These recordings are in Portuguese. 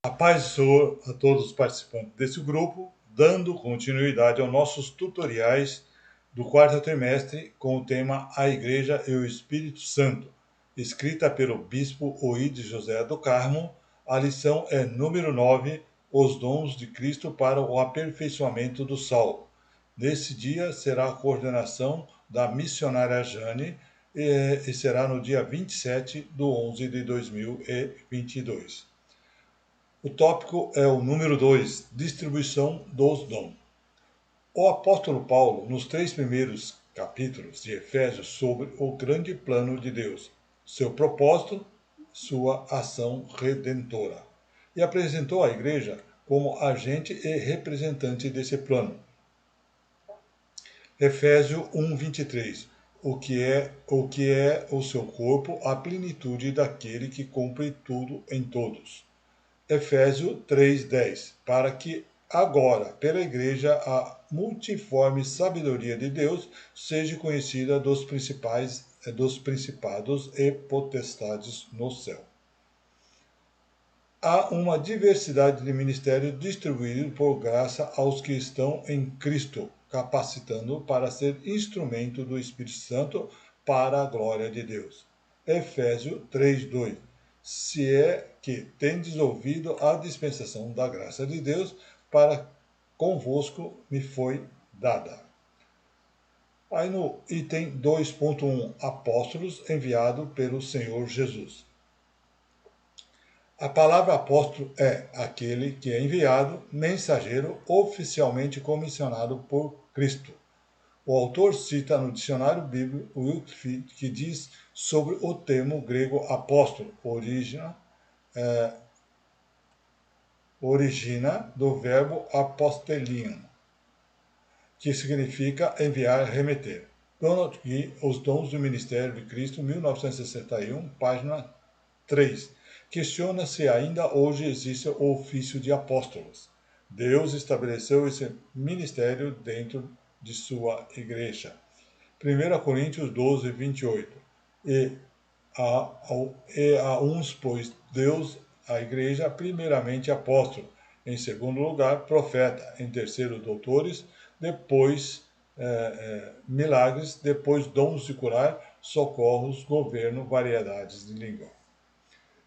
A paz do Senhor a todos os participantes desse grupo, dando continuidade aos nossos tutoriais do quarto trimestre com o tema A Igreja e o Espírito Santo, escrita pelo Bispo Oide José do Carmo. A lição é número 9, Os Dons de Cristo para o Aperfeiçoamento do Salvo. Nesse dia será a coordenação da missionária Jane e será no dia 27 de 11 de 2022. O tópico é o número 2, distribuição dos dons. O apóstolo Paulo, nos 3 primeiros capítulos de Efésios, sobre o grande plano de Deus, seu propósito, sua ação redentora, e apresentou a igreja como agente e representante desse plano. Efésios 1:23. O que é o seu corpo, a plenitude daquele que cumpre tudo em todos. Efésios 3:10, para que agora, pela Igreja, a multiforme sabedoria de Deus seja conhecida dos principados e potestades no céu. Há uma diversidade de ministérios distribuídos por graça aos que estão em Cristo, capacitando para ser instrumento do Espírito Santo para a glória de Deus. Efésios 3:2. Se é que tendes ouvido a dispensação da graça de Deus, para convosco me foi dada. Aí no item 2.1, apóstolos enviados pelo Senhor Jesus. A palavra apóstolo é aquele que é enviado, mensageiro, oficialmente comissionado por Cristo. O autor cita no dicionário bíblico Wycliffe, que diz sobre o termo grego apóstolo, origina do verbo apostelion, que significa enviar, remeter. Donald G. Os Dons do Ministério de Cristo, 1961, página 3. Questiona se ainda hoje existe o ofício de apóstolos. Deus estabeleceu esse ministério dentro de sua igreja. 1 Coríntios 12:28. A uns, pois, Deus, a igreja, primeiramente apóstolo, em segundo lugar, profeta, em terceiro, doutores, depois milagres, depois dons de curar, socorros, governo, variedades de língua.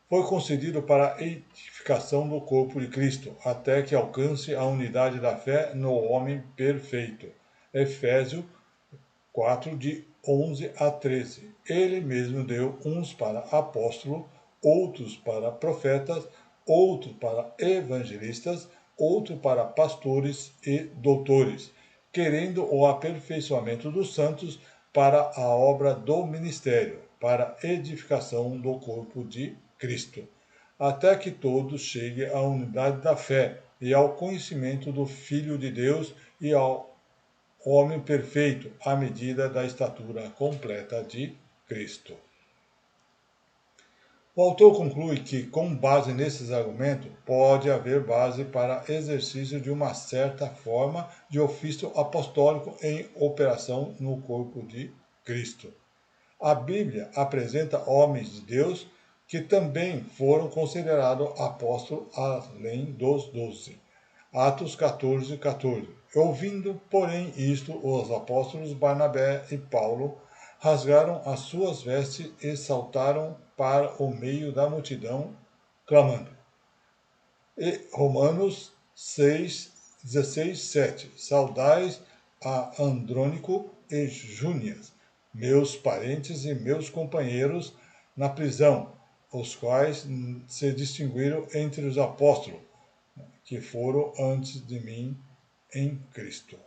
Foi concedido para a edificação do corpo de Cristo, até que alcance a unidade da fé no homem perfeito. Efésios 4, de 11 a 13. Ele mesmo deu uns para apóstolos, outros para profetas, outros para evangelistas, outros para pastores e doutores, querendo o aperfeiçoamento dos santos para a obra do ministério, para a edificação do corpo de Cristo, até que todos cheguem à unidade da fé e ao conhecimento do Filho de Deus e ao homem perfeito, à medida da estatura completa de Cristo. O autor conclui que, com base nesses argumentos, pode haver base para exercício de uma certa forma de ofício apostólico em operação no corpo de Cristo. A Bíblia apresenta homens de Deus que também foram considerados apóstolos além dos 12. Atos 14:14. Ouvindo, porém, isto, os apóstolos Barnabé e Paulo rasgaram as suas vestes e saltaram para o meio da multidão, clamando. E Romanos 6:16-7. Saudais a Andrônico e Júnias, meus parentes e meus companheiros na prisão, os quais se distinguiram entre os apóstolos, que foram antes de mim em Cristo.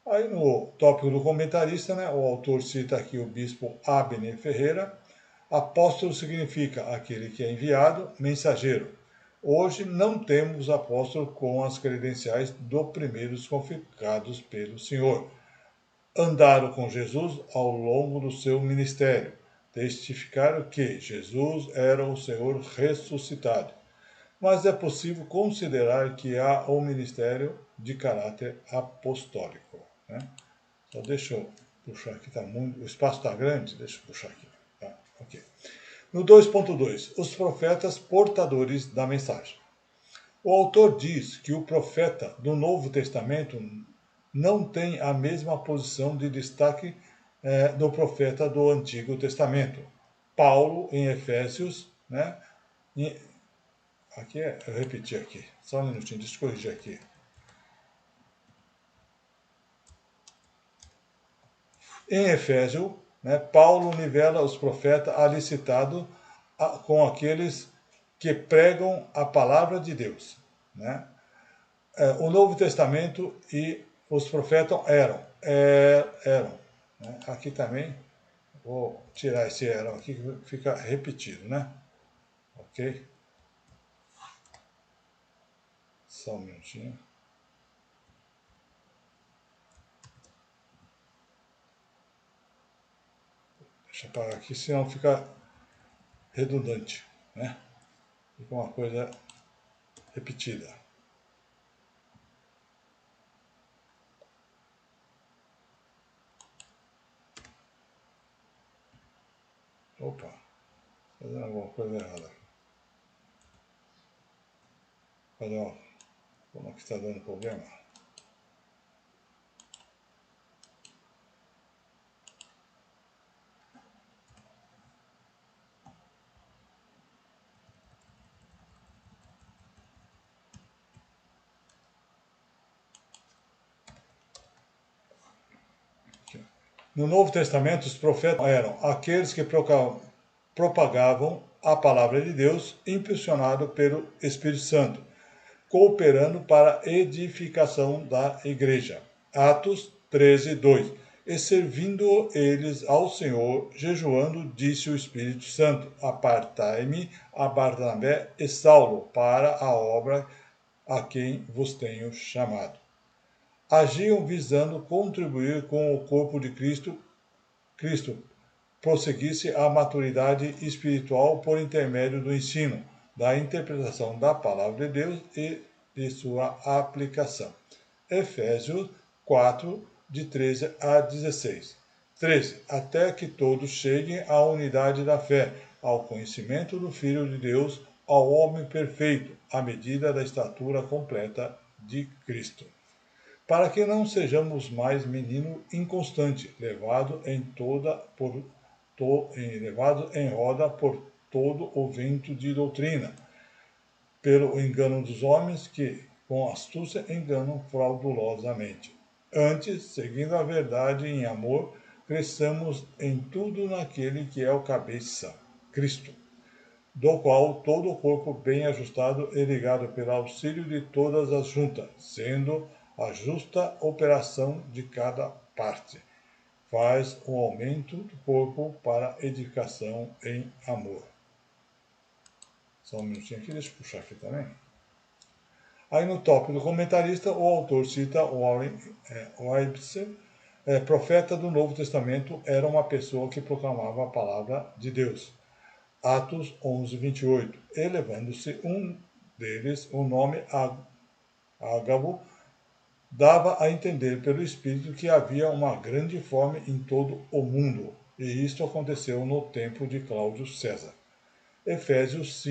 Aí no tópico do comentarista, o autor cita aqui o bispo Abner Ferreira. Apóstolo significa aquele que é enviado, mensageiro. Hoje não temos apóstolo com as credenciais dos primeiros confirmados pelo Senhor. Andaram com Jesus ao longo do seu ministério. Testificaram que Jesus era o Senhor ressuscitado. Mas é possível considerar que há um ministério de caráter apostólico. Só deixa eu puxar aqui, o espaço está grande, deixa eu puxar aqui. Ok. No 2.2, os profetas portadores da mensagem. O autor diz que o profeta do Novo Testamento não tem a mesma posição de destaque do profeta do Antigo Testamento. Paulo, em Efésios, né? Aqui eu repeti aqui, só um minutinho, deixa eu corrigir aqui. Em Efésios, né, Paulo nivela os profetas ali citados com aqueles que pregam a palavra de Deus. Né? O Novo Testamento e os profetas eram. Né? Aqui também, vou tirar esse eram aqui que fica repetido, né? Ok? Só um minutinho. Deixa eu parar aqui, senão fica redundante, né? Fica uma coisa repetida. Opa, fazendo alguma coisa errada. Cadê? Como é que está dando problema? No Novo Testamento, os profetas eram aqueles que propagavam a palavra de Deus, impulsionado pelo Espírito Santo, cooperando para a edificação da igreja. Atos 13, 2. E servindo eles ao Senhor, jejuando, disse o Espírito Santo: Apartai-me a Barnabé e Saulo para a obra a quem vos tenho chamado. Agiam visando contribuir com o corpo de Cristo prosseguisse a maturidade espiritual por intermédio do ensino, da interpretação da palavra de Deus e de sua aplicação. Efésios 4, de 13 a 16. 13. Até que todos cheguem à unidade da fé, ao conhecimento do Filho de Deus, ao homem perfeito, à medida da estatura completa de Cristo. Para que não sejamos mais menino inconstante, levado em roda por todo o vento de doutrina, pelo engano dos homens que, com astúcia, enganam fraudulosamente. Antes, seguindo a verdade em amor, cresçamos em tudo naquele que é o cabeça, Cristo, do qual todo o corpo bem ajustado e ligado pelo auxílio de todas as juntas, sendo a justa operação de cada parte, faz um aumento do corpo para edificação em amor. Só um minutinho aqui, deixa eu puxar aqui também. Aí no tópico do comentarista, o autor cita Warren Webster, profeta do Novo Testamento, era uma pessoa que proclamava a palavra de Deus. Atos 11, 28. Elevando-se um deles, o nome Ágabo, dava a entender pelo Espírito que havia uma grande fome em todo o mundo, e isto aconteceu no tempo de Cláudio César. Efésios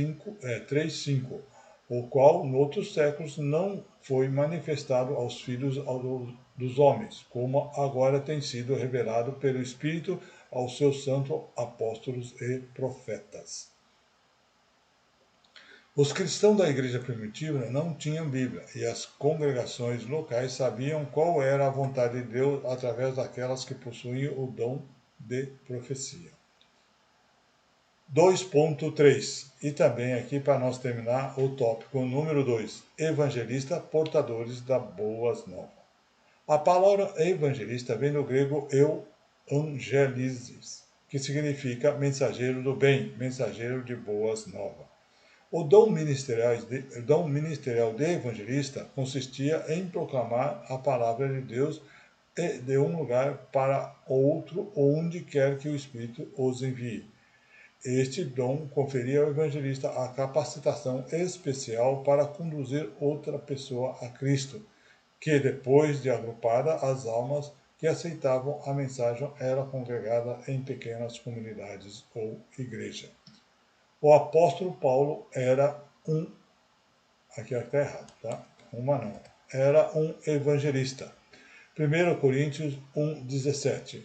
3, 5, o qual, noutros séculos, não foi manifestado aos filhos dos homens, como agora tem sido revelado pelo Espírito aos seus santos apóstolos e profetas. Os cristãos da igreja primitiva não tinham Bíblia, e as congregações locais sabiam qual era a vontade de Deus através daquelas que possuíam o dom de profecia. 2.3. E também aqui para nós terminar o tópico número 2, evangelista portadores da boas novas. A palavra evangelista vem do grego euangelizes, que significa mensageiro do bem, mensageiro de boas novas. O dom ministerial de evangelista consistia em proclamar a palavra de Deus de um lugar para outro, onde quer que o Espírito os envie. Este dom conferia ao evangelista a capacitação especial para conduzir outra pessoa a Cristo, que depois de agrupada, as almas que aceitavam a mensagem era congregada em pequenas comunidades ou igreja. O apóstolo Paulo era um... Aqui está errado, tá? Uma não. Era um evangelista. 1 Coríntios 1,17.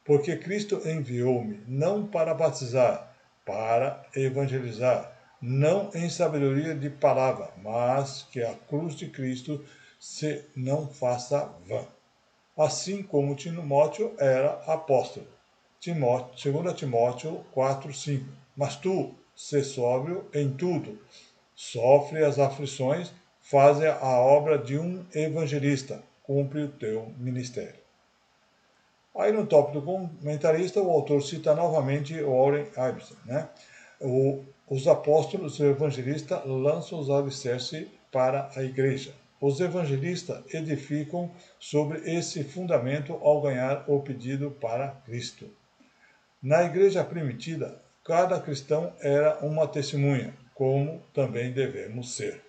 Porque Cristo enviou-me não para batizar, para evangelizar, não em sabedoria de palavra, mas que a cruz de Cristo se não faça vã. Assim como Timóteo era apóstolo. 2 Timóteo 4:5. Mas tu, sê sóbrio em tudo, sofre as aflições, faze a obra de um evangelista, cumpre o teu ministério. Aí no tópico do comentarista, o autor cita novamente Warren Ibbson, né? Os apóstolos e o evangelista lançam os alicerces para a igreja. Os evangelistas edificam sobre esse fundamento ao ganhar o pedido para Cristo. Na igreja primitiva, cada cristão era uma testemunha, como também devemos ser.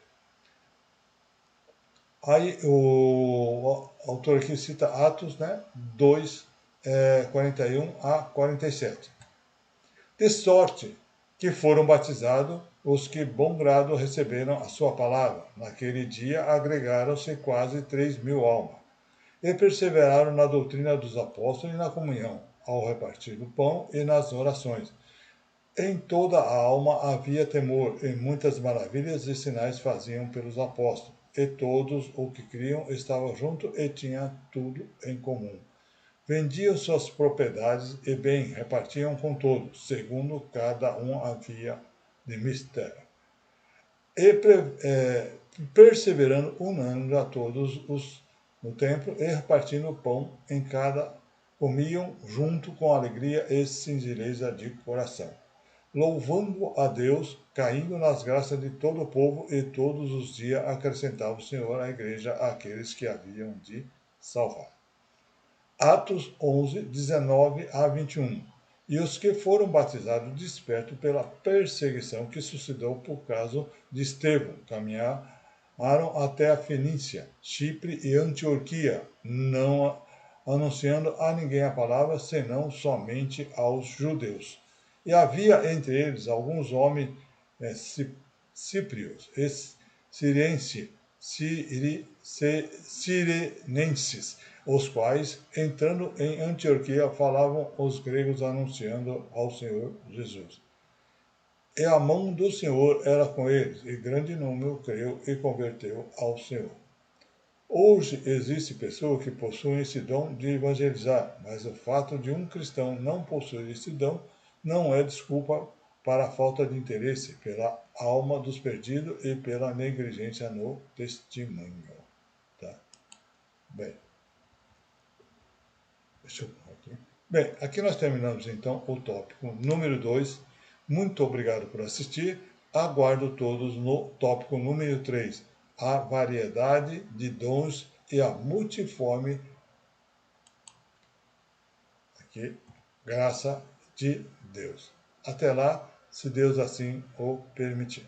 Aí o autor aqui cita Atos, né, 2, 41 a 47. De sorte que foram batizados os que bom grado receberam a sua palavra. Naquele dia agregaram-se quase 3.000 almas. E perseveraram na doutrina dos apóstolos e na comunhão, ao repartir do pão e nas orações. Em toda a alma havia temor, e muitas maravilhas e sinais faziam pelos apóstolos. E todos os que criam estavam juntos e tinham tudo em comum. Vendiam suas propriedades e bem repartiam com todos, segundo cada um havia de mistério. E perseverando unânimes a todos os no templo e repartindo o pão em cada, comiam junto com alegria e singeleza de coração, louvando a Deus, caindo nas graças de todo o povo, e todos os dias acrescentava o Senhor à igreja aqueles que haviam de salvar. Atos 11, 19 a 21. E os que foram batizados despertos pela perseguição que sucedeu por causa de Estevão, caminharam até a Fenícia, Chipre e Antioquia, não anunciando a ninguém a palavra, senão somente aos judeus. E havia entre eles alguns homens cíprios, sirenenses, os quais, entrando em Antioquia, falavam os gregos anunciando ao Senhor Jesus. E a mão do Senhor era com eles, e grande número creu e converteu ao Senhor. Hoje existe pessoas que possuem esse dom de evangelizar, mas o fato de um cristão não possuir esse dom não é desculpa para a falta de interesse pela alma dos perdidos e pela negligência no testemunho. Tá? Bem, deixa eu aqui. Bem, aqui nós terminamos então o tópico número 2. Muito obrigado por assistir. Aguardo todos no tópico número 3. A variedade de dons e a multiforme aqui, graça de Deus. Até lá, se Deus assim o permitir.